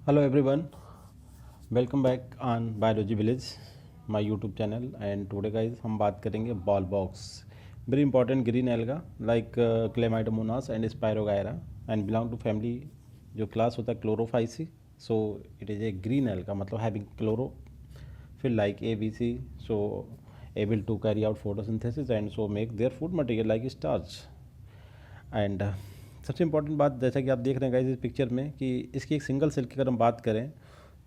Hello everyone, welcome back on Biology Village, my YouTube channel. And today guys हम बात करेंगे Volvox, very important green alga like Chlamydomonas and Spirogyra and belong to family जो class होता है Chlorophyceae. So it is a green alga मतलब having chlorophyll like ABC, so able to carry out photosynthesis and so make their food material like starch. And सबसे important बात जैसा कि आप देख रहे हैं गाइस इस पिक्चर में कि इसकी एक सिंगल सेल की अगर हम बात करें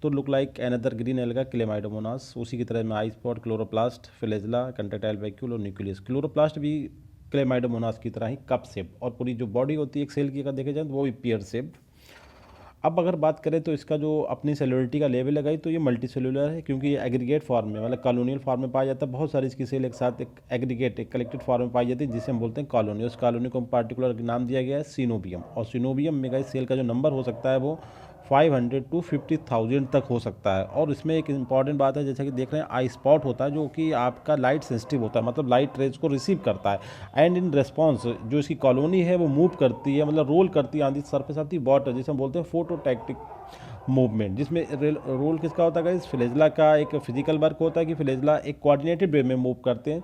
तो look like another green alga chlamydomonas. उसी की तरह में eye spot, chloroplast, flagella, contractile vacuole और न्यूक्लियस. क्लोरोप्लास्ट भी क्लेमाइडोमोनास की तरह ही कप शेप, और पूरी जो बॉडी होती है एक सेल की अगर देखे जाए तो वो भी पेयर शेप. अब अगर बात करें तो इसका जो अपनी सेलुलरिटी का लेवल लगाई तो ये मल्टी सेलुलर है, क्योंकि ये एग्रीगेट फॉर्म में मतलब कॉलोनियल फॉर्म में पाया जाता है. बहुत सारी इसकी सेल एक साथ एक एग्रीगेट एक कलेक्टेड फॉर्म में पाई जाती है जिसे हम बोलते हैं कॉलोनी. उस कॉलोनी को पार्टिकुलर नाम दिया गया है सिनोबियम. और सिनोबियम में गाइस सेल का जो नंबर हो सकता है वो 500 to 50,000 तक हो सकता है. और इसमें एक इंपॉर्टेंट बात है जैसा कि देख रहे हैं आई स्पॉट होता है जो कि आपका लाइट सेंसिटिव होता है, मतलब लाइट रेज को रिसीव करता है. एंड इन रिस्पॉन्स जो इसकी कॉलोनी है वो मूव करती है, मतलब रोल करती है on the surface of the water, जिसे हम बोलते हैं फोटोटैक्टिक मूवमेंट. जिसमें रोल किसका होता है इस फ्लैजेला का एक फिजिकल वर्क होता है कि फ्लैजेला एक कोऑर्डिनेटेड वे में मूव करते हैं.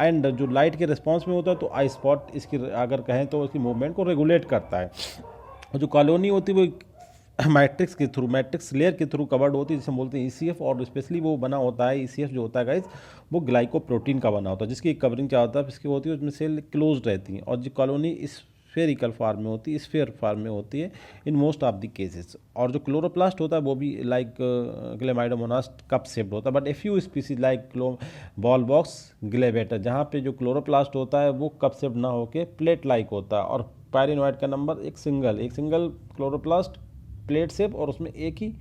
एंड जो लाइट के रिस्पॉन्स में होता है तो आई स्पॉट इसकी अगर कहें तो उसकी मूवमेंट को रेगुलेट करता है. और जो कॉलोनी होती है वो मैट्रिक्स लेयर के थ्रू कवर्ड होती है जिसे हम बोलते हैं ईसीएफ. और स्पेशली वो बना होता है ईसीएफ जो होता है गाइस वो ग्लाइकोप्रोटीन का बना होता है जिसकी कवरिंग क्या होता है इसकी होती है उसमें सेल क्लोज रहती हैं. और जो कॉलोनी स्फेरिकल फॉर्म में होती है, स्फेयर फॉर्म में होती है in most of the cases. और जो क्लोरोप्लास्ट होता है वो भी लाइक ग्लेमाइडोमोनास कप शेप्ड होता है. But a few species like volvox globator जहाँ पे जो क्लोरोप्लास्ट होता है वो कप शेप्ड ना होकर प्लेट लाइक होता है. और पायरिनोइड का नंबर एक सिंगल क्लोरोप्लास्ट प्लेट शेप और उसमें एक ही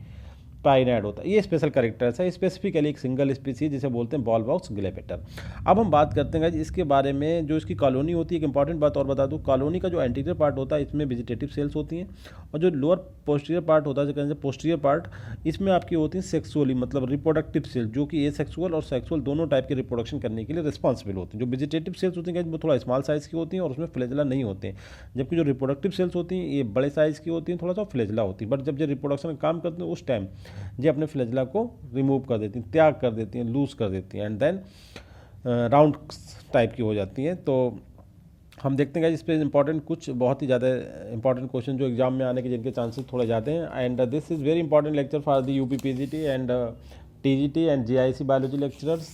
पाइनाइड होता है. ये स्पेशल कैरेक्टर्स है, स्पेसिफिकली एक सिंगल स्पीसीज जिसे बोलते हैं बॉल बॉक्स ग्लेपेटर. अब हम बात करते हैं इसके बारे में जो इसकी कॉलोनी होती है. एक इंपॉर्टेंट बात और बता दूं, कॉलोनी का जो एंटीरियर पार्ट होता है इसमें वेजिटेटिव सेल्स होती हैं, और जो लोअर पोस्टीरियर पार्ट होता है जो पोस्टीरियर पार्ट इसमें आपकी होती हैं सेक्सुअली मतलब रिप्रोडक्टिव सेल्स जो कि ए सेक्सुअल और सेक्सुअल दोनों टाइप के रिप्रोडक्शन करने के लिए रिस्पॉन्सिबल होती हैं. जो वेजिटेटिव सेल्स होती हैं वो थोड़ा स्मॉल साइज़ की होती हैं और उसमें फ्लैजेला नहीं होते हैं, जबकि जो रिप्रोडक्टिव सेल्स होती हैं ये बड़े साइज़ की होती हैं, थोड़ा सा फ्लैजेला होती है. बट जब ये रिप्रोडक्शन का काम करते हैं उस टाइम ये अपने फ्लैजेला को रिमूव कर देती हैं, त्याग कर देती हैं, लूज कर देती हैं एंड देन राउंड टाइप की हो जाती हैं. तो हम देखते हैं इस पर इंपॉर्टेंट कुछ बहुत ही ज़्यादा इंपॉर्टेंट क्वेश्चन जो एग्जाम में आने के जिनके चांसेस थोड़े ज़्यादा हैं. And this is very important lecture for the UP PGT and TGT and GIC biology lecturers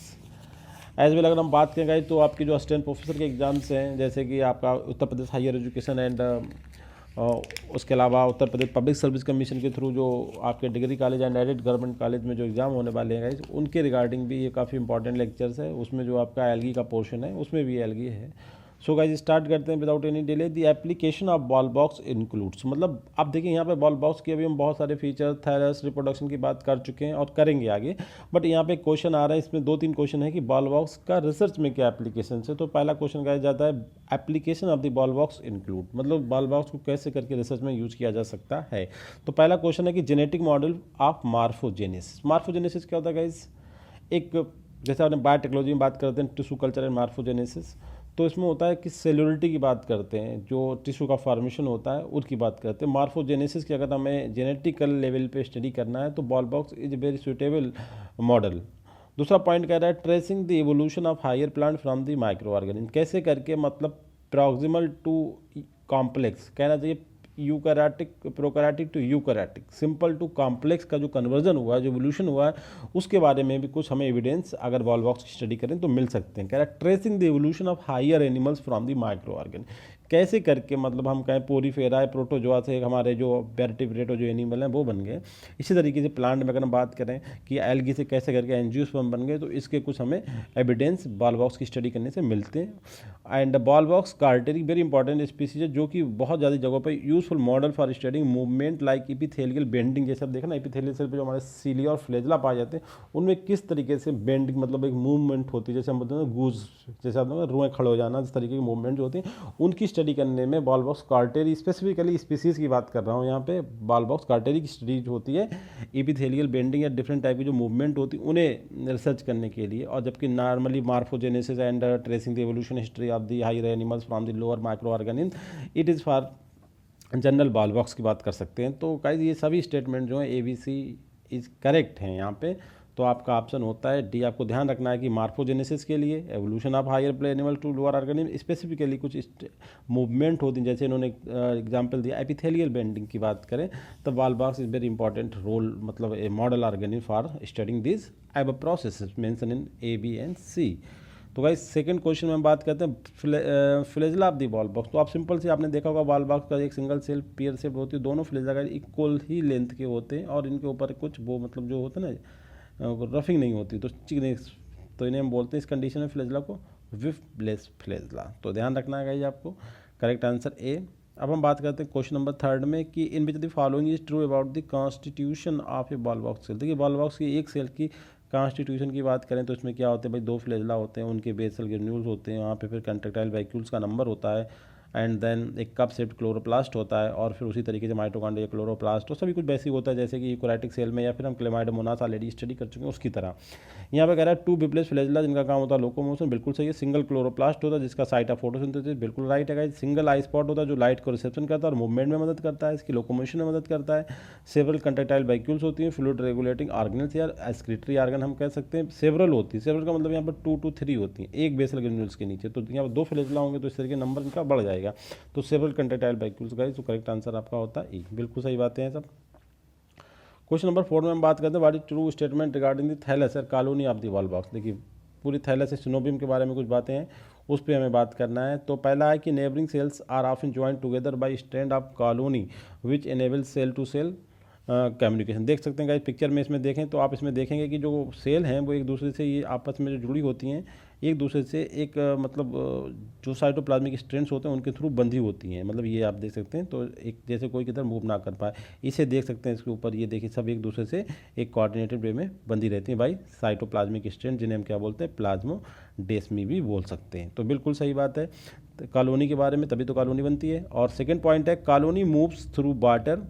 as well. अगर हम बात करें तो आपके जो असिस्टेंट प्रोफेसर के एग्जाम्स हैं जैसे कि आपका Uttar Pradesh higher education and उसके अलावा Uttar Pradesh public service commission के थ्रू जो आपके degree college and aided government college में जो एग्ज़ाम होने वाले हैं उनके रिगार्डिंग भी ये काफ़ी इंपॉर्टेंट लेक्चर्स है. उसमें जो आपका एल्गी का पोर्शन है उसमें भी एल्गी है. सो गाइज स्टार्ट करते हैं without any delay. The application of ball box includes, मतलब आप देखिए यहाँ पे बॉल बॉक्स के अभी हम बहुत सारे फीचर थायरस रिप्रोडक्शन की बात कर चुके हैं और करेंगे आगे. बट यहाँ पे क्वेश्चन आ रहा है, इसमें 2-3 क्वेश्चन है कि बॉल बॉक्स का रिसर्च में क्या एप्लीकेशन है. तो पहला क्वेश्चन गाया जाता है application of the ball box include, मतलब बॉल बॉक्स को कैसे करके रिसर्च में यूज किया जा सकता है. तो पहला क्वेश्चन है कि जेनेटिक मॉडल ऑफ मार्फोजेनेसिस. मार्फोजेनेसिस क्या होता है गाइज, एक जैसे आपने बायोटेक्नोलॉजी में बात करते हैं टिश्यू कल्चर एंड मार्फोजेनेसिस, तो इसमें होता है कि सेलुलरिटी की बात करते हैं, जो टिश्यू का फॉर्मेशन होता है उसकी बात करते हैं. मार्फोजेनेसिस की अगर हमें जेनेटिकल लेवल पे स्टडी करना है तो ball box is very suitable model. दूसरा पॉइंट कह रहा है tracing the evolution of higher plant from the micro organism, कैसे करके मतलब प्रॉक्सिमल टू कॉम्प्लेक्स कहना चाहिए, eukaryotic prokaryotic to eukaryotic, simple to complex का जो कन्वर्जन हुआ है, जो एवोल्यूशन हुआ है, उसके बारे में भी कुछ हमें एविडेंस अगर बॉल बॉक्स की स्टडी करें तो मिल सकते हैं. कह रहा है tracing the evolution of higher animals from the micro organ, कैसे करके मतलब हम कहें पोरीफेरा प्रोटोजोआ से हमारे जो वर्टिब्रेट जो एनिमल हैं वो बन गए. इसी तरीके से प्लांट में अगर हम बात करें कि एल्गी से कैसे करके एंजियोस्पर्म बन गए, तो इसके कुछ हमें एविडेंस बॉल बॉक्स की स्टडी करने से मिलते हैं. And volvox carteri very important species है जो कि बहुत ज़्यादा जगहों पर useful model for studying movement like epithelial bending. जैसे आप देखा ना इपिथेलियल सेल पे जो हमारे सीलिया और फ्लैजेला पाए जाते हैं उनमें किस तरीके से बेंडिंग मतलब एक मूवमेंट होती है, जैसे हम बोलते हैं गूज, जैसे आप रुएं खड़े हो जाना, इस तरीके की मूवमेंट जो होती है उनकी स्टडी करने में बॉल बॉक्स कार्टेरी, स्पेसिफिकली स्पीसीज की बात कर रहा हूँ यहाँ पे, बॉल बॉक्स कार्टेरी की स्टडी जो होती है इपिथेलियल बेंडिंग या डिफरेंट टाइप की जो मूवमेंट होती है उन्हें रिसर्च करने के लिए. और जबकि normally morphogenesis and tracing the evolution history of the higher animals from the lower micro organism, it is for general volvox की बात कर सकते हैं। तो गाइस ये सभी स्टेटमेंट जो है ABC इज करेक्ट हैं यहाँ पे। तो आपका ऑप्शन होता है डी। आपको ध्यान रखना है कि मार्फोजेनेसिस के लिए, evolution of higher play animal to lower organism, specifically कुछ मूवमेंट होती हैं, जैसे इन्होंने एग्जांपल दिया एपिथेलियल बेंडिंग की बात करें, तो ball box is very important role, मतलब a model organism for studying this एब process mention in A, B and C। तो गाइस सेकंड क्वेश्चन में हम बात करते हैं flagella of the volvox. तो आप सिंपल से आपने देखा होगा बॉल बॉक्स का एक सिंगल सेल पेयर शेप होती है, दोनों फ्लेजला का इक्वल ही लेंथ के होते हैं और इनके ऊपर कुछ वो मतलब जो होता है ना रफिंग नहीं होती, तो चिकनेस, तो इन्हें हम बोलते हैं इस कंडीशन में फ्लेजला को विफलेस फ्लेजला। तो ध्यान रखना है गाइस आपको। Correct answer A. अब हम बात करते हैं क्वेश्चन नंबर थर्ड में कि in which the following is true about the constitution of a volvox cell. देखिए बॉल बॉक्स की एक सेल की कॉन्स्टिट्यूशन की बात करें तो इसमें क्या होते हैं भाई, 2 फ्लेजला होते हैं, उनके बेसल ग्रेन्यूल्स होते हैं, वहाँ पे फिर कंट्रेक्टाइल वैक्यूल्स का नंबर होता है, एंड देन एक कप शेप्ड क्लोरोप्लास्ट होता है, और फिर उसी तरीके से माइटोकॉन्ड्रिया क्लोरोप्लास्ट, तो सभी कुछ वैसे ही होता है जैसे कि यूकोराइटिक सेल में, या फिर हम क्लेमाइडोमोनास ऑलरेडी स्टडी कर चुके हैं उसकी तरह। यहाँ पे कह रहा है 2 बिप्लेस फ्लेजला जिनका काम होता है लोकोमोशन, बिल्कुल सही है। सिंगल क्लोरोप्लास्ट होता है जिसका साइट ऑफ फोटोसिंथेसिस, बिल्कुल राइट है गाइस। सिंगल आई स्पॉट होता है जो लाइट को रिसेप्शन करता है और मूवमेंट में मदद करता है, इसकी लोकोमोशन में मदद करता है। सेवरल कंट्रेक्टाइल वैक्यूल्स होती हैं, फ्लूइड रेगुलेटिंग ऑर्गेनल्स या एक्सक्रीटरी ऑर्गन हम कह सकते हैं। सेवरल होती है, सेवरल का मतलब यहाँ पर 2 to 3 होती हैं एक बेसल ग्रेन्यूल्स के नीचे, तो यहाँ पर 2 फ्लेजला होंगे तो इस तरीके नंबर इनका बढ़ जाएगा। तो सेवरल कंट्रेक्टाइल वैक्यूल्स गाइस, तो करेक्ट आंसर आपका होता है ई। बिल्कुल सही बातें हैं सब। क्वेश्चन नंबर 4 में हम बात करते हैं what is true statement regarding the thallus और colony of the ball box. देखिए पूरी थैलस सिनोबियम के बारे में कुछ बातें हैं, उस पर हमें बात करना है। तो पहला है कि neighbouring cells are often joint together by strand of colony which enable cell to cell communication. देख सकते हैं गाइस पिक्चर में, इसमें देखें तो आप इसमें देखेंगे कि जो सेल हैं वो एक दूसरे से ये आपस में जो जुड़ी होती हैं, एक दूसरे से एक मतलब जो साइटोप्लाज्मिक स्ट्रैंड्स होते हैं उनके थ्रू बंधी होती हैं, मतलब ये आप देख सकते हैं। तो एक जैसे कोई किधर मूव ना कर पाए, इसे देख सकते हैं इसके ऊपर, ये देखिए सब एक दूसरे से एक कोऑर्डिनेटेड वे में बंधी रहती हैं बाई साइटोप्लाज्मिक स्ट्रैंड, जिन्हें हम क्या बोलते हैं प्लाज्मोडेस्मी भी बोल सकते हैं। तो बिल्कुल सही बात है कॉलोनी के बारे में, तभी तो कॉलोनी बनती है। और सेकेंड पॉइंट है colony moves through water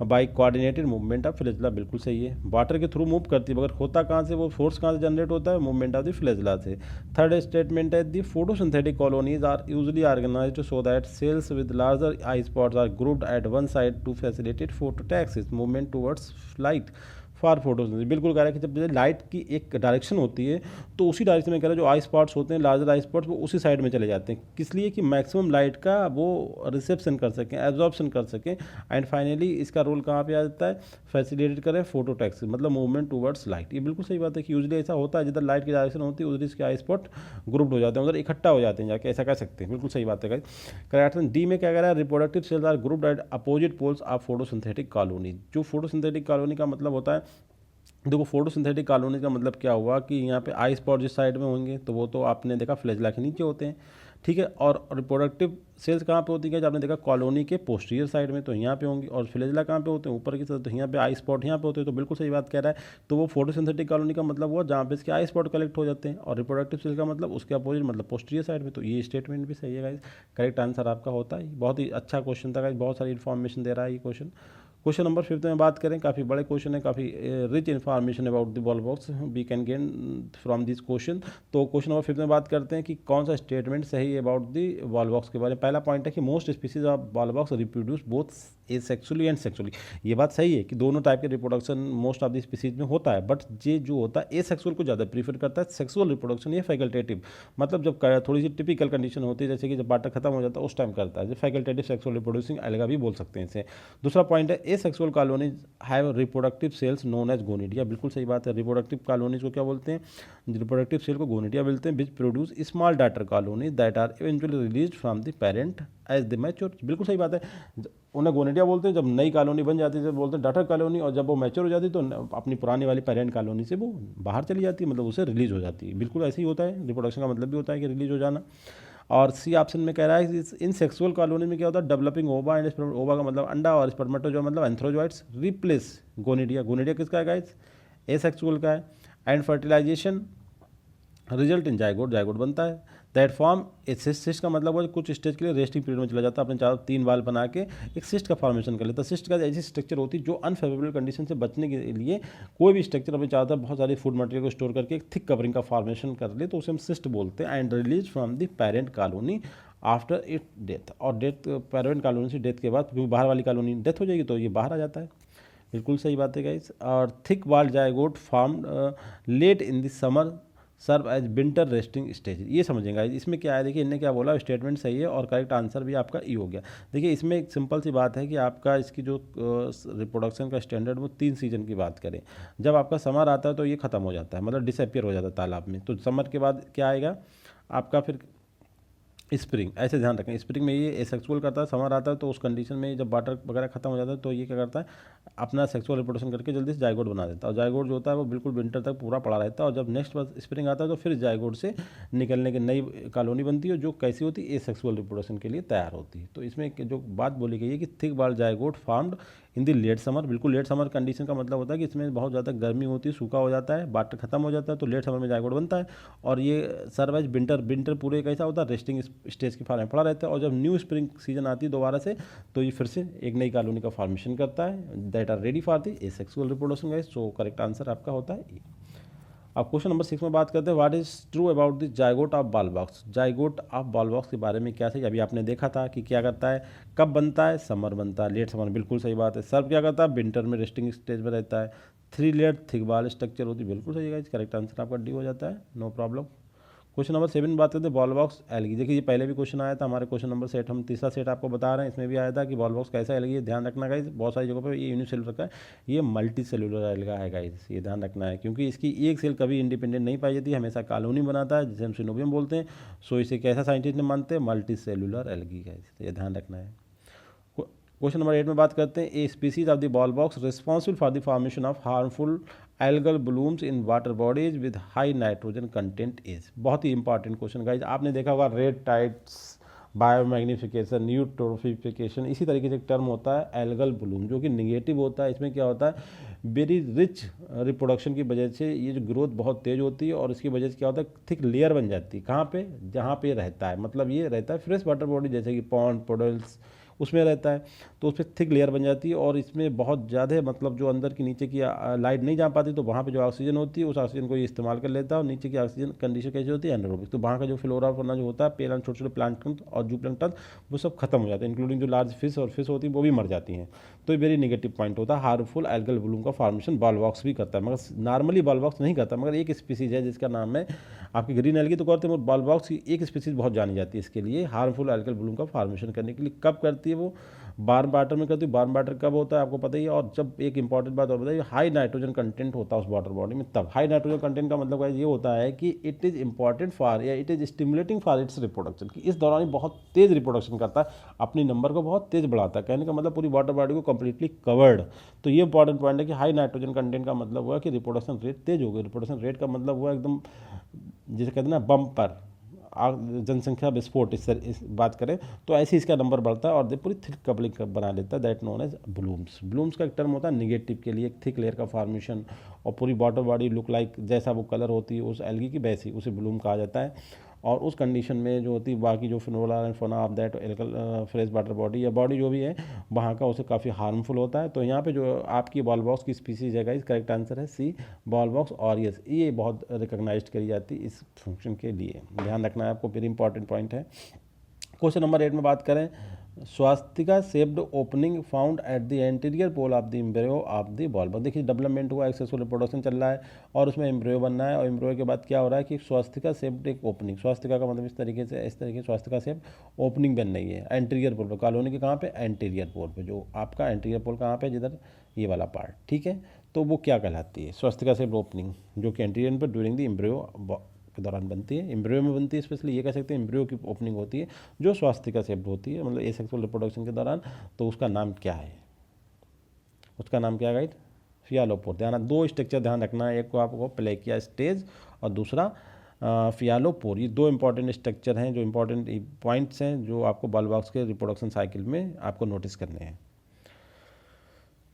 by coordinated movement of flagella, बिल्कुल सही है। वाटर के थ्रू मूव करती है, मगर होता कहाँ से, वो फोर्स कहाँ से जनरेट होता है, मूवमेंट ऑफ द फ्लेजला से। थर्ड स्टेटमेंट है the photosynthetic colonies are usually organized so that cells with larger eye spots are grouped at one side to facilitate phototaxis movement towards light for photosynthesis. बिल्कुल कह रहा है कि जब light की एक डायरेक्शन होती है तो उसी डायरेक्शन में कह रहा है जो आई स्पॉट्स होते हैं, लार्जर आई स्पॉट्स, वो उसी साइड में चले जाते हैं, किस लिए कि मैक्सिमम लाइट का वो रिसेप्शन कर सकें, एब्जॉर्प्शन कर सकें, एंड फाइनली इसका रोल कहाँ पे आ जाता है, फैसिलिटेट करें फोटोटैक्सिस मतलब मूवमेंट टूवर्ड्स लाइट। ये बिल्कुल सही बात है कि यूजली ऐसा होता है जिधर लाइट की डायरेक्शन होती है उधर इसके आई स्पॉट ग्रुप्ड हो जाते हैं, उधर इकट्ठा हो जाते हैं जाके, ऐसा कह सकते हैं। बिल्कुल सही बात है। करेक्ट डी में क्या कह रहा है, reproductive cells are grouped at opposite poles of photosynthetic colony. जो फोटोसिंथेटिक कॉलोनी का मतलब होता है, देखो फोटोसिंथेटिक कॉलोनी का मतलब क्या हुआ कि यहाँ पे आई स्पॉट जिस साइड में होंगे तो वो तो आपने देखा फ्लेजला के नीचे होते हैं, ठीक है। और रिप्रोडक्टिव सेल्स कहाँ पे होती है, आपने देखा कॉलोनी के पोस्टीरियर साइड में, तो यहाँ पे होंगी। और फ्लेजला कहाँ पे होते हैं, ऊपर की तरफ, तो यहाँ पे आई स्पॉट यहाँ पे होते हैं। तो बिल्कुल सही बात कह रहा है। तो वो फोटोसिंथेटिक कॉलोनी का मतलब हुआ जहाँ पे इसके आई स्पॉट कलेक्ट हो जाते हैं, और रिप्रोडक्टिव सेल का मतलब उसके अपोजिट मतलब पोस्टीरियर साइड में। तो ये स्टेटमेंट भी सही है गाइस, करेक्ट आंसर आपका होता है। बहुत ही अच्छा क्वेश्चन था गाइस, बहुत सारी इन्फॉर्मेशन दे रहा है ये क्वेश्चन। क्वेश्चन नंबर 5 में बात करें, काफ़ी बड़े क्वेश्चन है, काफ़ी rich information about the Volvox we can gain from this question. तो क्वेश्चन नंबर 5 में बात करते हैं कि कौन सा स्टेटमेंट सही है अबाउट द बॉल बॉक्स के बारे में। पहला पॉइंट है कि most species of ball box reproduce both asexually and sexually. ये बात सही है कि दोनों टाइप के reproduction most of the species में होता है, बट ये जो होता है एसेक्सुअल को ज़्यादा प्रीफर करता है, सेक्सुअल रिप्रोडक्शन ये फैकल्टेटिव, मतलब जब थोड़ी सी टिपिकल कंडीशन होती है, जैसे कि जब वाटर खत्म हो जाता है उस टाइम करता है, जो फैकल्टेटिव सेक्सुअल रिप्रोड्यूसिंग अलगा भी बोल सकते हैं इसे। दूसरा पॉइंट है asexual colonies have reproductive cells known as gonidia. बिल्कुल सही बात है। रिप्रोडक्टिव कॉलोनीज को क्या बोलते हैं, रिप्रोडक्टिव सेल को गोनिडिया बोलते हैं, which produce small daughter colonies that are eventually released from the parent as the mature. बिल्कुल सही बात है। उन्हें गोनिडिया बोलते हैं जब नई कॉलोनी बन जाती है, जब बोलते हैं डॉटर कॉलोनी, और जब वो मैच्योर हो जाती है तो अपनी पुरानी वाली पेरेंट कॉलोनी से वो बाहर चली जाती है, मतलब उसे रिलीज हो जाती है। बिल्कुल ऐसे ही होता है, रिप्रोडक्शन का मतलब भी होता है कि रिलीज हो जाना। और सी ऑप्शन में कह रहा है इन सेक्सुअल कॉलोनी में क्या होता है, डेवलपिंग ओवा एंड ओवा का मतलब अंडा, और स्पर्मेटोजोआ मतलब एंथ्रोजॉइट्स रिप्लेस गोनिडिया। गोनिडिया किसका है गाइस, एसेक्सुअल का है। And fertilisation result in zygote, zygote बनता है। दैट फॉर्म ए सिस्ट का मतलब वो कुछ स्टेज के लिए रेस्टिंग पीरियड में चला जाता है, अपने चारों 3 बाल बना के एक सिस्ट का फॉर्मेशन कर लेता है। सिस्ट का ऐसी स्ट्रक्चर होती है जो अनफेवरेबल कंडीशन से बचने के लिए कोई भी स्ट्रक्चर अपने चाहता है बहुत सारी फूड मटेरियल को स्टोर करके एक थिक कवरिंग का फॉर्मेशन कर ले, तो उसे हम सिस्ट बोलते हैं। And release from the parent colony after it death, और डेथ पेरेंट कॉलोनी से डेथ के बाद, क्योंकि बाहर वाली कॉलोनी डेथ हो जाएगी तो ये बाहर आ जाता है। बिल्कुल सही बात है गाइस। और thick wall zygote formed late in the summer serve as winter resting stage, ये समझेंगे गाइस। इसमें क्या है, देखिए इनने क्या बोला, स्टेटमेंट सही है और करेक्ट आंसर भी आपका ई हो गया। देखिए इसमें एक सिंपल सी बात है कि आपका इसकी जो रिप्रोडक्शन का स्टैंडर्ड वो 3 सीजन की बात करें। जब आपका समर आता है तो ये खत्म हो जाता है, मतलब डिसअपियर हो जाता है तालाब में। तो समर के बाद क्या आएगा आपका, फिर स्प्रिंग, ऐसे ध्यान रखें। स्प्रिंग में ये एसेक्सुअल करता है, समर आता है तो उस कंडीशन में जब वाटर वगैरह खत्म हो जाता है तो ये क्या करता है, अपना सेक्सुअल रिप्रोडक्शन करके जल्दी से जायगोट बना देता है। और जायगोट जो होता है वो बिल्कुल विंटर तक पूरा पड़ा रहता है, और जब नेक्स्ट बार स्प्रिंग आता है तो फिर जायगोट से निकलने की नई कॉलोनी बनती है, जो कैसी होती है, एसेक्सुअल रिप्रोडक्शन के लिए तैयार होती है। तो इसमें जो बात बोली गई है कि थिक बाल जायगोट फार्म्ड इन दी लेट समर, बिल्कुल लेट समर कंडीशन का मतलब होता है कि इसमें बहुत ज़्यादा गर्मी होती है, सूखा हो जाता है, वाटर खत्म हो जाता है, तो लेट समर में जायगोट बनता है। और ये सर्वाइज विंटर पूरे कैसा होता है, रेस्टिंग स्टेज के फॉर्म में पड़ा रहता है। और जब न्यू स्प्रिंग सीजन आती है दोबारा से, तो ये फिर से एक नई कॉलोनी का फॉर्मेशन करता है, that are ready for the asexual reproduction guys. So correct answer आपका होता है। अब क्वेश्चन नंबर 6 में बात करते हैं, what is true about the zygote of ball box. Zygote of ball box के बारे में क्या सही, अभी आपने देखा था कि क्या करता है, कब बनता है, समर बनता है, लेट समर, बिल्कुल सही बात है। सर्व क्या करता है, विंटर में रेस्टिंग स्टेज में रहता है। 3 लेयर थिक बॉल स्ट्रक्चर होती है, बिल्कुल सही है। करेक्ट आंसर आपका डी हो जाता है, नो प्रॉब्लम। क्वेश्चन नंबर 7 में बात करते हैं, बॉल बॉक्स एलगी। देखिए ये पहले भी क्वेश्चन आया था हमारे क्वेश्चन नंबर सेट, हम तीसरा सेट आपको बता रहे हैं, इसमें भी आया था कि बॉल बॉक्स कैसा एलगी है। ध्यान रखना गाइस, बहुत सारी जगहों पर ये यूनिसेलुलर का है, ये मल्टी सेलुलर एल्गा है गाइस, ये ध्यान रखना है, क्योंकि इसकी एक सेल कभी इंडिपेंडेंट नहीं पाई जाती, हमेशा कॉलोनी बनाता है, जिसे हम सिनोबियम बोलते हैं। सो इसे कैसा साइंटिस्ट ने मानते हैं, मल्टी सेलुलर एलगी गाइस, ये ध्यान रखना है। क्वेश्चन नंबर 8 में बात करते हैं, a species of the Volvox responsible for the formation of harmful algal blooms in water bodies with high nitrogen content is. बहुत ही इंपॉर्टेंट क्वेश्चन गाइज, आपने देखा होगा रेड टाइड्स, बायोमैग्निफिकेशन, यूट्रोफिकेशन, इसी तरीके से एक टर्म होता है एल्गल ब्लूम, जो कि निगेटिव होता है। इसमें क्या होता है, वेरी रिच रिप्रोडक्शन की वजह से ये जो ग्रोथ बहुत तेज होती है, और इसकी वजह से क्या होता है, थिक लेयर बन जाती है। कहाँ पे, जहाँ पे रहता है, मतलब ये रहता है फ्रेश वाटर बॉडी, जैसे कि पॉन्ड, पुडल्स, उसमें रहता है, तो उस पर थिक लेयर बन जाती है। और इसमें बहुत ज़्यादा मतलब जो अंदर की नीचे की लाइट नहीं जा पाती, तो वहाँ पे जो ऑक्सीजन होती है उस ऑक्सीजन को ये इस्तेमाल कर लेता है, और नीचे की ऑक्सीजन कंडीशन कैसी होती है, एनारोबिक। तो वहाँ का जो फ्लोरा फौना जो होता है, पेल छोटे छोटे प्लांटन और जू प्लांटन, वो सब खत्म हो जाते हैं, इंक्लूडिंग जो लार्ज फिश और फिश होती है वो भी मर जाती हैं। तो ये वेरी नेगेटिव पॉइंट होता है। हार्मफुल एल्गल ब्लूम का फॉर्मेशन बॉल बॉक्स भी करता है, मगर नॉर्मली बॉल बॉक्स नहीं करता। मगर एक स्पीसीज है जिसका नाम है आपकी ग्रीन एल्गी, तो करते हैं बॉल बॉक्स की एक स्पीसीज बहुत जानी जाती है इसके लिए, हार्मफुल एल्गल ब्लूम का फॉर्मेशन करने के लिए। कब करती है वो, वार्म वाटर में करती है। वार्म वाटर कब होता है आपको पता ही है। और जब एक इंपॉर्टेंट बात और बताइए, हाई नाइट्रोजन कंटेंट होता है उस वाटर बॉडी में, तब हाई नाइट्रोजन कंटेंट का मतलब ये होता है कि इट इज़ इंपॉर्टेंट फॉर, या it is stimulating for its reproduction, कि इस दौरान बहुत तेज़ रिप्रोडक्शन करता है, अपनी नंबर को बहुत तेज़ बढ़ाता है। कहने का मतलब पूरी वाटर बॉडी को कंप्लीटली कवर्ड। तो ये इंपॉर्टेंट पॉइंट है कि हाई नाइट्रोजन कंटेंट का मतलब हुआ कि रिप्रोडक्शन रेट तेज हो गई। रिप्रोडक्शन रेट का मतलब हुआ एकदम, जिसे कहते हैं ना बम पर जनसंख्या विस्फोट, इस बात करें तो ऐसे इसका नंबर बढ़ता है और पूरी थिक कपलिंग बना लेता है, that known as blooms. Blooms का एक टर्म होता है निगेटिव के लिए, एक थिक लेयर का फॉर्मेशन, और पूरी वाटर बॉडी लुक लाइक जैसा वो कलर होती है उस एल्गी की, वैसी उसे ब्लूम कहा जाता है। और उस कंडीशन में जो होती है बाकी जो flora and fauna of that एल्कल फ्रेश वाटर बॉडी या बॉडी जो भी है वहाँ का, उसे काफ़ी हार्मफुल होता है। तो यहाँ पे जो आपकी बॉल बॉक्स की स्पीसीज है, इस करेक्ट आंसर है सी, बॉल बॉक्स ऑरियस। ये बहुत रिकॉग्नाइज्ड करी जाती है इस फंक्शन के लिए, ध्यान रखना है आपको, वेरी इंपॉर्टेंट पॉइंट है। क्वेश्चन नंबर 8 में बात करें, swastika shaped opening found at the anterior pole of the embryo of the ball box. देखिए डेवलपमेंट हुआ, एक्सेसफुल रिप्रोडक्शन चल रहा है और उसमें एम्ब्रियो बनना है, और एम्ब्रियो के बाद क्या हो रहा है कि स्वास्तिका शेप्ड एक ओपनिंग, स्वास्तिका का मतलब इस तरीके से स्वास्तिका शेप ओपनिंग बन रही है एंटीरियर पोल पर, कॉलोनी के कहाँ पे, एंटीरियर पोल पे। जो आपका एंटीरियर पोल कहाँ पे, जिधर ये वाला पार्ट, ठीक है, तो वो क्या कहलाती है, स्वास्तिका शेप्ड ओपनिंग, जो कि एंटीरियर पर ड्यूरिंग द एम्ब्रियो के दौरान बनती है, एम्ब्रियो में बनती है, स्पेशली ये कह सकते हैं एम्ब्रियो की ओपनिंग होती है जो स्वास्तिका शेप्ड होती है, मतलब एसेक्सुअल रिप्रोडक्शन के दौरान। तो उसका नाम क्या है, उसका नाम क्या है गाइड, फियालोपोर। ध्यान, दो स्ट्रक्चर ध्यान रखना है, एक को आपको प्लेकिया स्टेज और दूसरा फियालोपोर। ये दो इंपॉर्टेंट स्ट्रक्चर हैं, जो इंपॉर्टेंट पॉइंट्स हैं जो आपको बॉल बॉक्स के रिप्रोडक्शन साइकिल में आपको नोटिस करने हैं।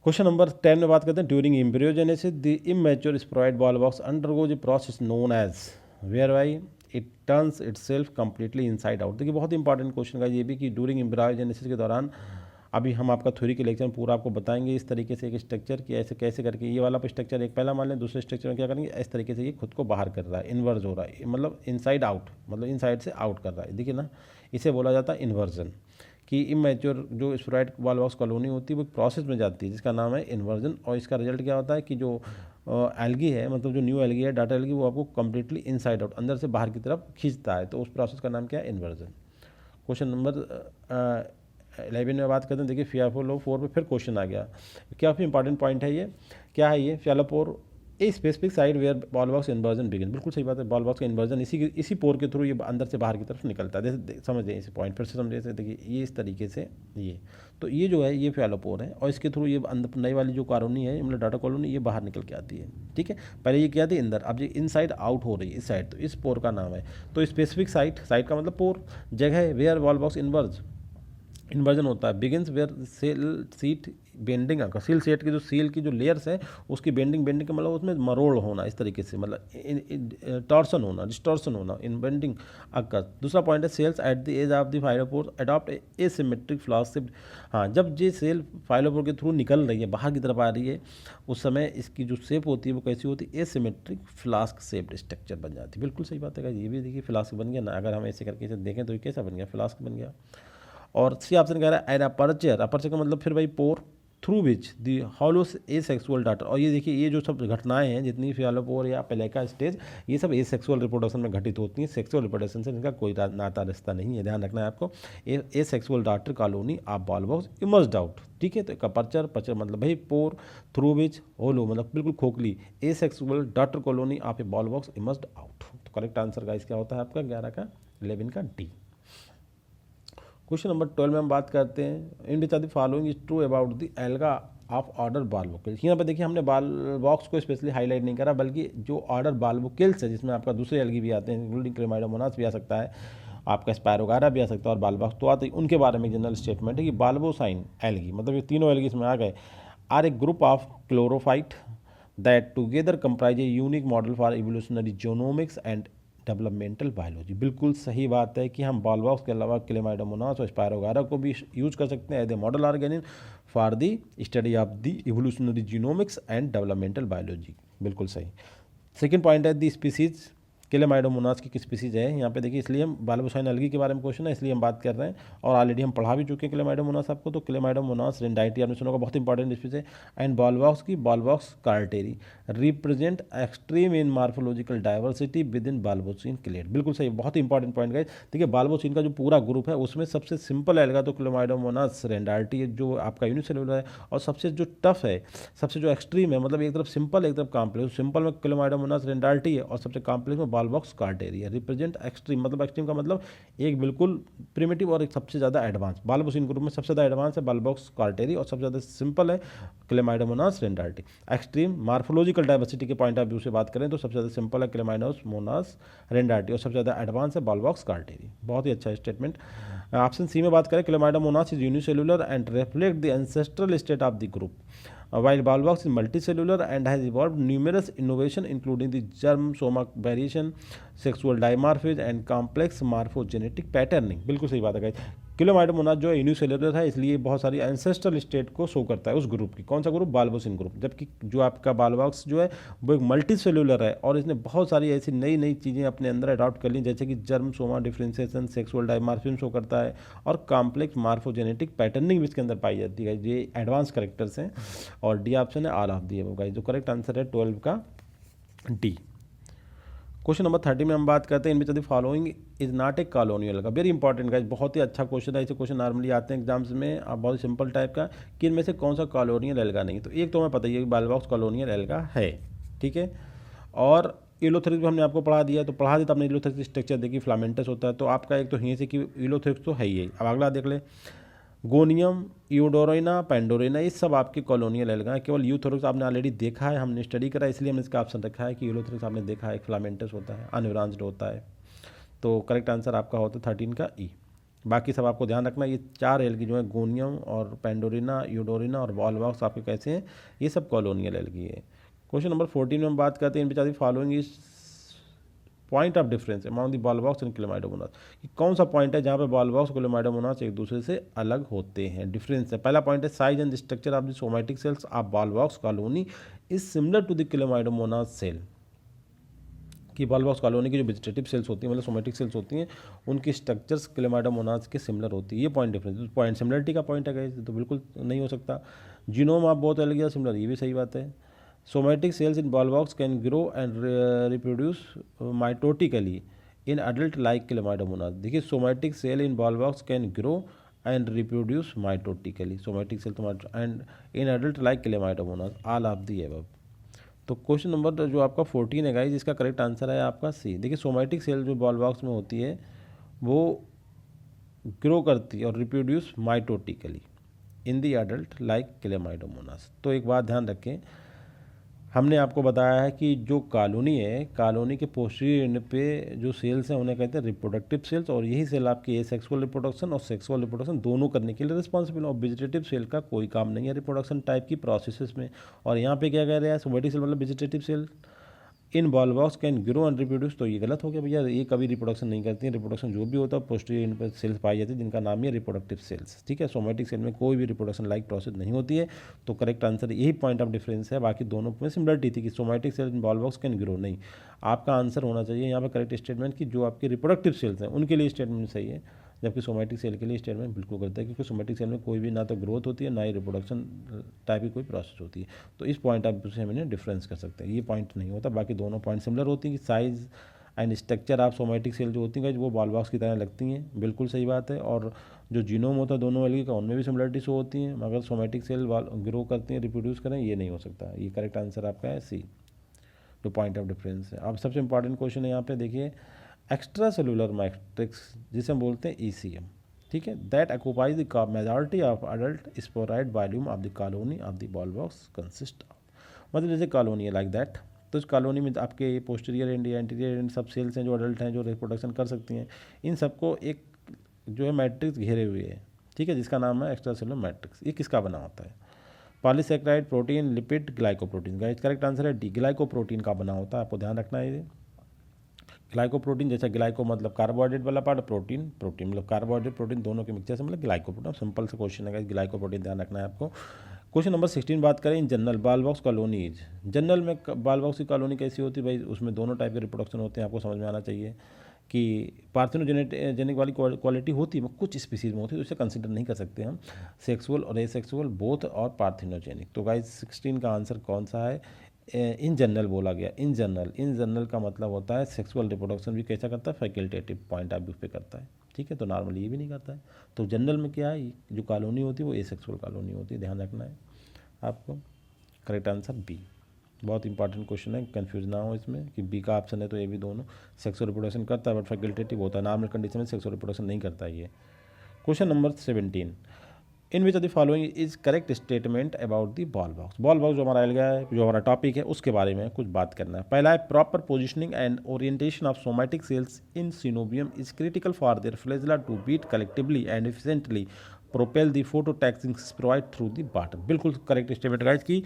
क्वेश्चन नंबर 10 में बात करते हैं, during embryogenesis the immature spheroid volvox undergoes a process known as whereby it turns itself completely inside out. देखिए बहुत इंपॉर्टेंट क्वेश्चन का ये भी कि ड्यूरिंग एम्ब्रियोजेनेसिस के दौरान अभी हम आपका थ्योरी के लेक्चर में पूरा आपको बताएंगे इस तरीके से एक स्ट्रक्चर कि ऐसे कैसे करके ये वाला स्ट्रक्चर एक पहला मान लें, दूसरे स्ट्रक्चर में क्या करेंगे, इस तरीके से ये खुद को बाहर कर रहा है, इन्वर्स हो रहा है, मतलब इनसाइड आउट, मतलब इनसाइड से आउट कर रहा है, देखिए ना, इसे बोला जाता है इन्वर्जन। कि इमेच्योर जो स्पोराइड बॉल बॉक्स कॉलोनी होती है वो प्रोसेस में जाती है जिसका नाम है इन्वर्जन, और इसका रिजल्ट क्या होता है कि जो एल्गी है, मतलब जो न्यू एल्गी है, डाटा एल्गी, वो आपको कंप्लीटली इनसाइड आउट, अंदर से बाहर की तरफ खींचता है, तो उस प्रोसेस का नाम क्या है, इन्वर्जन। क्वेश्चन नंबर 11 में बात करते हैं, देखिए फियाफोलो 4 पे फिर क्वेश्चन आ गया, क्या इंपॉर्टेंट पॉइंट है ये, क्या है ये, phialopore a specific side where volvox inversion begin, बिल्कुल सही बात है, बॉल बॉक्स का इन्वर्जन इसी पोर के थ्रू ये अंदर से बाहर की तरफ निकलता है। जैसे समझें इस पॉइंट फिर से समझे, जैसे देखिए ये इस तरीके से ये, तो ये जो है ये फियालोपोर है, और इसके थ्रू ये अंदर नई वाली जो कॉलोनी है, मतलब डाटा कॉलोनी, ये बाहर निकल के आती है, ठीक है। पहले ये क्या थी अंदर, अब ये इनसाइड आउट हो रही है इस साइड, तो इस पोर का नाम है। तो स्पेसिफिक साइड का मतलब पोर, जगह वेयर बॉल बॉक्स इन्वर्जन होता है, begins where cell sheet bending का, सील सेट की जो सील की जो लेयर्स है उसकी बेंडिंग का मतलब उसमें मरोड़ होना, इस तरीके से, मतलब टॉर्सन होना, डिस्टॉर्शन होना, इन बेंडिंग अक्कर। दूसरा पॉइंट है cells at the edge of the phialopore adopt asymmetric flask. हाँ, जब ये सेल फाइलोपोर के थ्रू निकल रही है, बाहर की तरफ आ रही है, उस समय इसकी जो शेप होती है वो कैसी होती है, एसिमेट्रिक फ्लास्क शेप्ड स्ट्रक्चर बन जाती है। बिल्कुल सही बात है, ये भी देखिए फ्लास्क बन गया ना, अगर हम ऐसे करके इसे देखें तो ये कैसा बन गया, फ्लास्क बन गया। और सी ऑप्शन कह रहा है एन अपर्चर, अपर्चर का मतलब फिर भाई pore through which the hollow a sexual data. और ये देखिए ये जो सब घटनाएं हैं जितनी फियालोपोर या पेलेका स्टेज, ये सब ए सेक्सुअल रिप्रोडक्शन में घटित होती हैं, सेक्सुअल रिप्रोडक्शन से इनका कोई नाता रिश्ता नहीं है, ध्यान रखना है आपको। ए sexual daughter colony of ball box emerged out, ठीक है। तो एक अपर्चर, पर्चर मतलब भाई पोर, थ्रू विच होलो मतलब बिल्कुल खोखली, ए sexual daughter colony of a ball box emerged out. तो करेक्ट आंसर गाइस क्या होता है आपका 11 का 11 का डी। क्वेश्चन नंबर 12 में हम बात करते हैं, in which are the following is true about the alga of order volvocales. यहाँ पर देखिए हमने बाल बॉक्स को स्पेशली हाईलाइट नहीं करा, बल्कि जो ऑर्डर बालबुकिल्स है जिसमें आपका दूसरे एल्गी भी आते हैं, इंक्लूडिंग क्लेमाइडोमोनास भी आ सकता है, आपका स्पायरोगारा भी आ सकता है, और बाल बॉक्स तो आते हैं, उनके बारे में जनरल स्टेटमेंट है कि बाल्बोसाइन एल्गी, मतलब ये तीनों एल्गी इसमें आ गए, are a group of chlorophyte that together comprise a unique model for evolutionary genomics and developmental biology. बिल्कुल सही बात है कि हम बॉल बॉक्स के अलावा क्लेमाइडोमोनास और स्पायरोगारा को भी यूज कर सकते हैं as a model organism for the study of the evolutionary genomics and developmental biology. बिल्कुल सही। सेकंड पॉइंट है दी स्पीसीज, क्लेमाइडोमोनास की स्पीसीज है यहाँ पे देखिए, इसलिए हम बाल्बोसाइन एल्गी के बारे में क्वेश्चन है इसलिए हम बात कर रहे हैं, और ऑलरेडी हम पढ़ा भी चुके हैं क्लेमाइडोमोनास आपको। तो क्लेमाइडोमोनास रेंडाइटी आपने सुना होगा, बहुत इंपॉर्टेंट स्पीसीज है। एंड बॉलबॉक्स की volvox carteri represent extreme in morphological diversity with in volvocine clade. बिल्कुल सही, बहुत इंपॉर्टेंट पॉइंट गाइस। देखिए बाल्बोसिन का जो पूरा ग्रुप है उसमें सबसे सिंपल एल्गा तो क्लेमाइडोमोनास रेंडाइटी है जो आपका यूनिसेलुलर है, और सबसे जो टफ है, सबसे जो एक्सट्रीम है, मतलब एक तरफ सिंपल एक तरफ कॉम्प्लेक्स, सिंपल में क्लेमाइडोमोनास रेंडाइटी है और सबसे कॉम्प्लेक्स में बॉलबॉक्स कार्टेरी है। रिप्रेजेंट एक्सट्रीम मतलब एक्सट्रीम का मतलब एक बिल्कुल प्रिमिटिव और एक सबसे ज़्यादा एडवांस। बाल्बोसिन ग्रुप में सबसे ज़्यादा एडवांस है बॉलबॉक्स कार्टेरी और सबसे ज़्यादा सिंपल है क्लेमाइडोमोनास रेंडाइटी। एक्सट्रीम मार्फोलॉजिकल डाइवर्सिटी के पॉइंट ऑफ व्यू से बात करें तो सबसे ज़्यादा सिंपल है क्लेमाइडोमोनास रेंडाइटी और सबसे ज़्यादा एडवांस है बॉलबॉक्स कार्टेरी। बहुत ही अच्छा स्टेटमेंट। ऑप्शन सी में बात करें, Chlamydomonas is unicellular and reflect the ancestral state of the group, while Ballbox is multicellular and has evolved numerous innovation including the germ soma variation, sexual dimorphism and complex morphogenetic patterning। बिल्कुल सही बात है guys. Chlamydomonas जो है unicellular है इसलिए बहुत सारी एंसेस्ट्रल स्टेट को शो करता है उस ग्रुप की। कौन सा ग्रुप? बाल्बोसिन ग्रुप। जबकि जो आपका बालबॉक्स जो है वो एक मल्टी सेलुलर है और इसने बहुत सारी ऐसी नई नई चीज़ें अपने अंदर अडॉप्ट कर ली, जैसे कि germ soma differentiation, sexual dimorphism show करता है और कॉम्प्लेक्स मार्फोजेनेटिक पैटर्निंग भी इसके अंदर पाई जाती है। ये एडवांस करेक्टर्स हैं और डी ऑप्शन है all of the above guys. जो करेक्ट आंसर है 12 का डी। क्वेश्चन नंबर 30 में हम बात करते हैं in which of the following is not a colonial का। वेरी इंपॉर्टेंट गाइस, बहुत ही अच्छा क्वेश्चन है। ऐसे क्वेश्चन नॉर्मली आते हैं एग्जाम्स में, आप बहुत सिंपल टाइप का कि इनमें से कौन सा कॉलोनियल एल्गा नहीं। तो एक तो हमें पता ही है कि बालबॉक्स कॉलोनियल एल्गा है, ठीक है। और इलोथेरिक्स भी हमने आपको पढ़ा दिया, तो पढ़ा दिया तो आपने इलोथेरिक्स स्ट्रक्चर देखी, फिलामेंटस होता है। तो आपका एक तो यहीं से कि इलोथेरिक्स तो है ही है। अब अगला देख ले, गोनियम, यूडोरिना, पेंडोरिना, ये सब आपके कॉलोनियल एल्गा है। केवल यूथोरिक्स आपने ऑलरेडी देखा है, हमने स्टडी करा, इसलिए हमने इसका ऑप्शन रखा है कि यूलोथोरिक्स आपने देखा है, फिलामेंटस होता है, अनब्रांच्ड होता है। तो करेक्ट आंसर आपका होता है 13 का ई। बाकी सब आपको ध्यान रखना, ये चार एल्गी जो है गोनियम और पेंडोरिना, यूडोरिना और बॉलबॉक्स आपके कैसे हैं, ये सब कॉलोनियल एल्गी है। क्वेश्चन नंबर 14 में हम बात करते हैं in which of the following is point of difference among the volvox and chlamydomonas, कि कौन सा पॉइंट है जहाँ पे बॉल बॉक्स क्लेमाइडोमोनास एक दूसरे से अलग होते हैं, डिफरेंस है। पहला पॉइंट है size and structure of the somatic cells of Volvox colony is similar to the Chlamydomonas cell, कि बॉल बॉक्स कॉलोनी की जो वेजिटेटिव सेल्स होती हैं मतलब सोमैटिक सेल्स होती हैं उनकी स्ट्रक्चर्स क्लेमाइडोमोनास के सिमिलर होती है। ये पॉइंट डिफरेंस, पॉइंट सिमिलरिटी का पॉइंट है गाइस, तो बिल्कुल नहीं हो सकता। जीनोम आप बहुत अलग या सिमिलर, ये भी सही बात है। Somatic cells in ball box can grow and reproduce mitotically in adult like chlamydomonas. देखिए somatic cell in ball box can grow and reproduce mitotically, somatic cell and in adult like chlamydomonas, all of the above. तो question number जो आपका 14 है guys, इसका correct answer है आपका सी। देखिए somatic cell जो बॉल बॉक्स में होती है वो ग्रो करती है और रिप्रोड्यूस माइटोटिकली इन दी अडल्ट लाइक क्लेमाइडोमोनास। तो एक बात ध्यान रखें, हमने आपको बताया है कि जो कॉलोनी है, कॉलोनी के पोस्टीरियर एंड पे जो सेल्स हैं उन्हें कहते हैं रिप्रोडक्टिव सेल्स, और यही सेल आपकी एसेक्सुअल रिप्रोडक्शन और सेक्सुअल रिप्रोडक्शन दोनों करने के लिए रिस्पॉन्सिबल है। और वेजिटेटिव सेल का कोई काम नहीं है रिप्रोडक्शन टाइप की प्रोसेसेस में। और यहाँ पे क्या कह रहे हैं, सोमैटिक सेल मतलब vegetative cell in ball box can grow and reproduce, तो ये गलत हो गया भैया, ये कभी रिप्रोडक्शन नहीं करती है। रिप्रोडक्शन जो भी होता है पोस्टीरियर एंड पर सेल्स पाई जाती है जिनका नाम है रिप्रोडक्टिव सेल्स, ठीक है। सोमैटिक सेल में कोई भी रिप्रोडक्शन लाइक प्रोसेस नहीं होती है। तो करेक्ट आंसर यही पॉइंट ऑफ डिफरेंस है, बाकी दोनों में सिमिलरिटी थी कि somatic cell in ball box can grow, नहीं। आपका आंसर होना चाहिए यहाँ पर करेक्ट स्टेटमेंट कि जो आपके रिप्रोडक्टिव सेल्स हैं उनके लिए स्टेटमेंट सही है, जबकि सोमैटिक सेल के लिए स्टेटमेंट बिल्कुल गलत है, क्योंकि सोमैटिक सेल में कोई भी ना तो ग्रोथ होती है ना ही रिप्रोडक्शन टाइप की कोई प्रोसेस होती है। तो इस पॉइंट ऑफ व्यू से हम इन्हें डिफरेंस कर सकते हैं, ये पॉइंट नहीं होता। बाकी दोनों पॉइंट सिमिलर होती हैं कि size and structure of somatic cell जो होती हैं वो बॉल बॉक्स की तरह लगती हैं, बिल्कुल सही बात है। और जो जीनोम होता है दोनों वाली का उनमें भी सिमिलरिटी शो होती हैं, मगर सोमैटिक सेल ग्रो करती हैं रिप्रोड्यूस करें, ये नहीं हो सकता। ये करेक्ट आंसर आपका है सी, जो पॉइंट ऑफ डिफरेंस है। अब सबसे इंपॉर्टेंट क्वेश्चन है यहाँ पे देखिए, एक्स्ट्रा सेलुलर मैट्रिक्स जिसे हम बोलते हैं ECM, ठीक है, that occupies the majority of adult spheroid volume of the colony of the volvox consist of, मतलब जैसे कॉलोनी है लाइक दैट, तो इस कॉलोनी में आपके पोस्टीरियर एंड एंटीरियर एंड सब सेल्स हैं जो अडल्ट हैं जो रिप्रोडक्शन कर सकती हैं, इन सबको एक जो है मैट्रिक्स घेरे हुए है, ठीक है, जिसका नाम है एक्स्ट्रा सेलुलर मैट्रिक्स। ये किसका बना होता है? Polysaccharide, protein, lipid, glycoprotein. Guys correct answer है डी, ग्लाइकोप्रोटीन का बना होता है, आपको ध्यान रखना है ये। ग्लाइकोप्रोटीन, जैसा ग्लाइको मतलब कार्बोहाइड्रेट वाला पार्ट, प्रोटीन प्रोटीन मतलब कार्बोहाइड्रेट प्रोटीन दोनों के मिक्सचर से मतलब ग्लाइकोप्रोटीन। सिंपल सा क्वेश्चन है, ग्लाइकोप्रोटीन ध्यान रखना है आपको। क्वेश्चन नंबर 16 बात करें, in general ball box colonies, general में बॉल बॉक्स की कॉलोनी कैसी होती है भाई? उसमें दोनों टाइप के रिप्रोडक्शन होते हैं, आपको समझ में आना चाहिए कि पार्थेनोजेनिक वाली क्वालिटी होती है, कुछ स्पीसीज में होती है, तो इसे कंसिडर नहीं कर सकते हम, सेक्सुअल और एसेक्सुअल बोथ और पार्थेनोजेनिक। तो गाइस 16 का आंसर कौन सा है? इन जनरल बोला गया, इन जनरल का मतलब होता है सेक्सुअल रिप्रोडक्शन भी कैसा करता है, फैकल्टेटिव पॉइंट ऑफ व्यू पे करता है, ठीक है। तो नॉर्मली ये भी नहीं करता है। तो जनरल में क्या है, जो कॉलोनी होती है वो एसेक्सुअल कॉलोनी होती है, ध्यान रखना है आपको। करेक्ट आंसर बी, बहुत इंपॉर्टेंट क्वेश्चन है, कंफ्यूज ना हो इसमें कि बी का ऑप्शन है तो ये भी दोनों सेक्सुअल रिप्रोडक्शन करता है बट फैकल्टेटिव होता है, नॉर्मल कंडीशन में सेक्सुअल रिप्रोडक्शन नहीं करता है ये। Question number 17, in which of the following is correct statement about the volvox. Ball box जो हमारा अलग है, जो हमारा टॉपिक है उसके बारे में कुछ बात करना है। पहला है, proper positioning and orientation of somatic cells in coenobium is critical for their flagella to beat collectively and efficiently propel the phototaxing provide through the bottom. बिल्कुल करेक्ट स्टेटमेंट गाइस की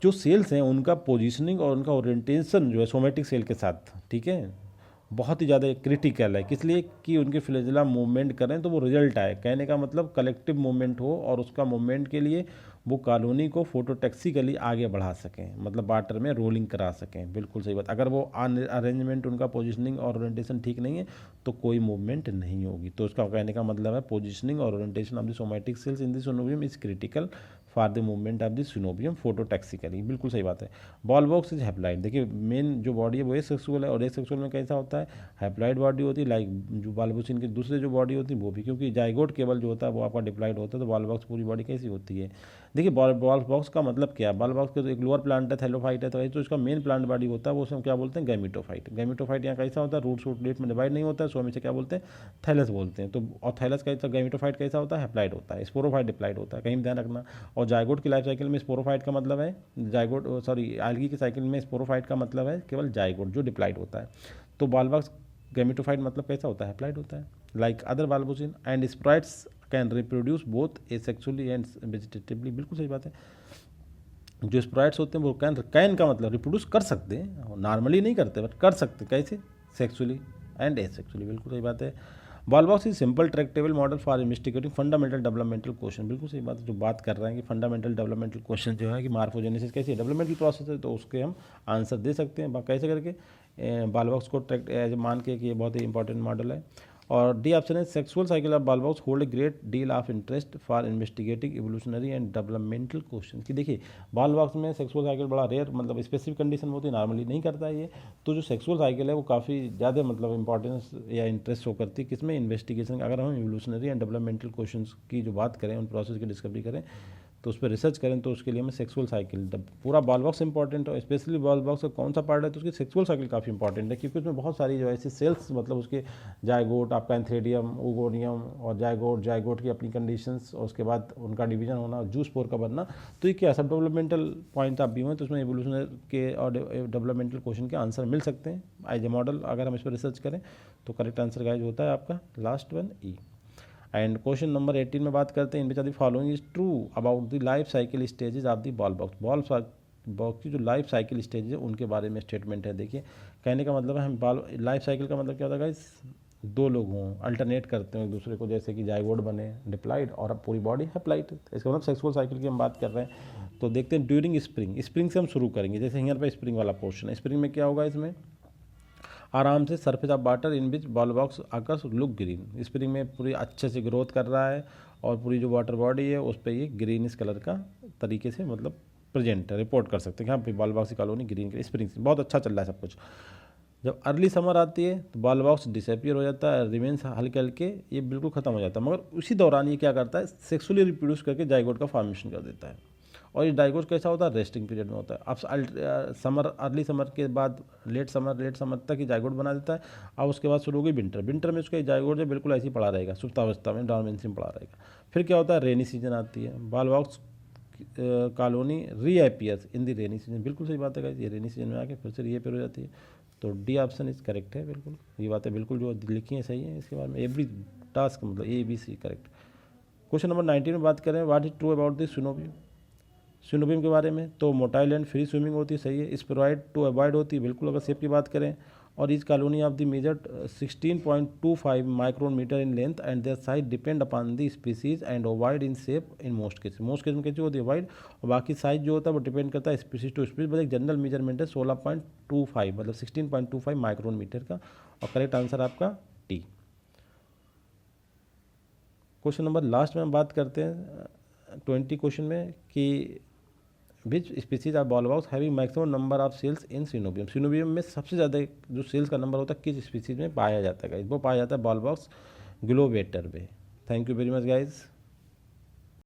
जो सेल्स हैं उनका पोजीशनिंग और उनका orientation जो है somatic cell के साथ, ठीक है, बहुत ही ज़्यादा क्रिटिकल है। किस लिए? कि उनके फ्लैजेला मूवमेंट करें तो वो रिजल्ट आए, कहने का मतलब कलेक्टिव मूवमेंट हो, और उसका मूवमेंट के लिए वो कॉलोनी को फोटोटैक्सिकली आगे बढ़ा सकें, मतलब वाटर में रोलिंग करा सकें। बिल्कुल सही बात। अगर वो अरेंजमेंट उनका पोजीशनिंग और ओरिएंटेशन ठीक नहीं है तो कोई मूवमेंट नहीं होगी। तो उसका कहने का मतलब है पोजीशनिंग और orientation of the somatic cells in the coenobium is critical for the movement of the coenobium phototactically. बिल्कुल सही बात है। Ball box is haploid. देखिए मेन जो बॉडी है वो एसेक्सुअल है, और एसेक्सुअल में कैसा होता है, हैप्लॉइड बॉडी होती है, लाइक जो बालबुसिन की दूसरे जो बॉडी होती है वो भी, क्योंकि जाइगोट केवल जो होता है वो आपका डिप्लॉइड होता है, तो बॉल बॉक्स पूरी बॉडी कैसी होती है। देखिए बॉल बॉक्स का मतलब क्या है, बॉल बॉक्स का तो एक लोअर प्लांट है, थैलोफाइट है, तो इसका मेन प्लांट बॉडी होता है वो उसमें क्या बोलते हैं, गैमिटोफाइट। गैमिटोफाइट यहाँ कैसा होता है, रूट शूट लीफ में डिवाइड नहीं होता है, सो हमें क्या बोलते हैं, थैलस बोलते हैं। तो और थैलस कैसा, गैमिटोफाइट कैसा होता है, हैप्लॉइड होता है। स्पोरोफाइट डिप्लॉइड होता है, कहीं ध्यान रखना। और जाइगोट की लाइफ साइकिल में स्पोरोफाइट का मतलब है जाइगोट, सॉरी एल्गी की साइकिल में स्पोरोफाइट का मतलब है केवल जाइगोट जो डिप्लॉइड होता है। तो बॉल बॉक्स गैमिटोफाइट मतलब कैसा होता है, हैप्लॉइड होता है, like other volvocine and sprites can reproduce both asexually and vegetatively. बिल्कुल सही बात है। जो स्प्राइट्स होते हैं वो कैन का मतलब रिप्रोड्यूस कर सकते हैं, नॉर्मली नहीं करते बट कर सकते। कैसे? सेक्सुअली एंड एसेक्सुअली, बिल्कुल सही बात है। Ball box is simple Tractable model for investigating fundamental developmental question, बिल्कुल सही बात है। जो बात कर रहे हैं कि फंडामेंटल डेवलपमेंटल क्वेश्चन जो है कि मार्फोजेनेसिस कैसी डेवलपमेंटल प्रोसेस है, तो उसके हम आंसर दे सकते हैं कैसे करके, बॉल बॉक्स को ट्रैक मान के कि ये बहुत ही इंपॉर्टेंट मॉडल है। और डी ऑप्शन है sexual cycle of ball box hold a great deal of interest for investigating evolutionary and developmental question, कि देखिए बॉल बॉक्स में सेक्सुअल साइकिल बड़ा रेयर, मतलब स्पेसिफिक कंडीशन में होती है, नॉर्मली नहीं करता है ये। तो जो सेक्सुअल साइकिल है वो काफ़ी ज़्यादा मतलब इंपॉर्टेंस या इंटरेस्ट शो करती है किसमें, इन्वेस्टिगेशन। अगर हम इवोल्यूशनरी एंड डेवलपमेंटल क्वेश्चन की जो बात करें, उन प्रोसेस की डिस्कवरी करें, तो उस पर रिसर्च करें, तो उसके लिए हमें सेक्सुअल साइकिल पूरा बॉल बॉक्स इंपॉर्टेंट है। स्पेशली बॉल बॉक्स का कौन सा पार्ट है, तो उसकी सेक्सुअल साइकिल काफ़ी इंपॉर्टेंट है, क्योंकि उसमें बहुत सारी जो ऐसी सेल्स, मतलब उसके जायगोट, आपका एंथ्रेडियम, ओगोनियम और जायगोट, जायगोट की अपनी कंडीशंस, और उसके बाद उनका डिवीजन होना, जूस पोर का बनना, तो ये क्या सब डेवलपमेंटल पॉइंट आप भी हुए, तो उसमें एवोल्यूशनरी के और डेवलपमेंटल क्वेश्चन के आंसर मिल सकते हैं एज ए मॉडल। अगर हम इस पर रिसर्च करें तो करेक्ट आंसर गाइज होता है आपका last one E. And question number 18 में बात करते हैं, in which are the following is true about the life cycle stages of the volvox. Volvox की जो लाइफ साइकिल स्टेज है उनके बारे में स्टेटमेंट है। देखिए कहने का मतलब है, हम बॉल लाइफ साइकिल का मतलब क्या होता है गाइस, दो लोग हों, अल्टरनेट करते हैं एक दूसरे को, जैसे कि जाइगोट बने डिप्लाइड और अब पूरी बॉडी हैप्लाइड। इसका मतलब सेक्सुअल साइकिल की हम बात कर रहे हैं। तो देखते हैं ड्यूरिंग स्प्रिंग, स्प्रिंग से हम शुरू करेंगे। जैसे यहाँ पे स्प्रिंग वाला पोर्शन है, स्प्रिंग में क्या होगा, इसमें आराम से surface of water in which ball box occurs look green. Spring में पूरी अच्छे से ग्रोथ कर रहा है और पूरी जो वाटर बॉडी है उस पर ये ग्रीनिश कलर का तरीके से मतलब प्रेजेंट रिपोर्ट कर सकते हैं कि हाँ भाई बॉल बॉक्स की कॉलोनी ग्रीन की स्प्रिंग से बहुत अच्छा चल रहा है सब कुछ। जब अर्ली समर आती है तो बॉल बॉक्स डिसअपियर हो जाता है, रिमेन्स हल्के हल्के, ये बिल्कुल ख़त्म हो जाता है। मगर उसी दौरान ये क्या करता है, सेक्सुअली रिप्रोड्यूस करके जाइगोट का फॉर्मेशन कर देता है। और ये डाइगोट कैसा होता है, रेस्टिंग पीरियड में होता है। अब समर, अर्ली समर के बाद लेट समर तक ही जाइगोट बना देता है। अब उसके बाद शुरू होगी विंटर, विंटर में उसका जाइगोट जो बिल्कुल ऐसे ही पड़ा रहेगा, सुप्तावस्था में डॉर्मेंसी में पड़ा रहेगा। फिर क्या होता है, रेनी सीजन आती है, बॉल बॉक्स कॉलोनी रीअपियर्स इन दी रेनी सीजन। बिल्कुल सही बात है गाइस, ये रेनी सीजन में आके फिर से रीअपियर हो जाती है। तो डी ऑप्शन इज करेक्ट है, बिल्कुल ये बातें बिल्कुल जो लिखी हैं सही है। इसके बारे में एवरी टास्क मतलब A B C correct. Question number 19 में बात करें, what is true about this coenobium. Coenobium के बारे में तो मोटाइल एंड फ्री स्विमिंग होती है, सही है। स्पेरॉइड टू अवॉइड होती है, बिल्कुल। अगर शेप की बात करें, और इस colony of the major 16.25 micron metre in length and their size depend upon the species and ovoid in shape in most case. Most case में कैसी होती है, वाइड, और बाकी साइज जो होता है वो डिपेंड करता है स्पीसीज टू स्पीसीज। बस एक जनरल मेजरमेंट है 16.25 मतलब 16.25 माइक्रोन मीटर का। और करेक्ट आंसर आपका टी। क्वेश्चन नंबर लास्ट में हम बात करते हैं 20 क्वेश्चन में कि which species are Volvox having maximum number of cells in coenobium. Coenobium में सबसे ज़्यादा जो सेल्स का नंबर होता है किस स्पीसीज में पाया जाता है गाइस, वो पाया जाता है बॉल बॉक्स ग्लोवेटर में। Thank you very much guys.